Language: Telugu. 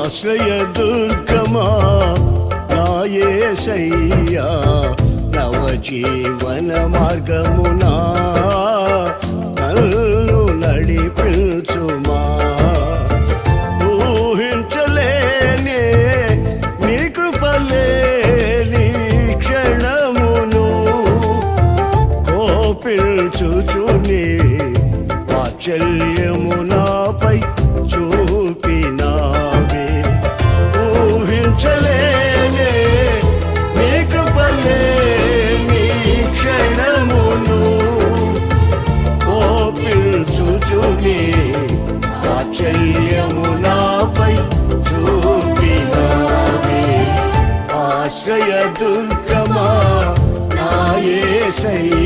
ఆశ్రయదుర్గమా నా యేసయ్యా నవజీవన మార్గమునా నన్ను నడిపించుమా ఊహించలేనే నీ కృపలేని క్షణమును కోపించుచుని వాత్సల్యము నాపై చూపినావే ఊహించలేనే నీ కృపలేని క్షణమును కోపించుచుని వాత్సల్యము నాపై చూపినావే ఆశ్రయదుర్గమా నా యేసయ్యా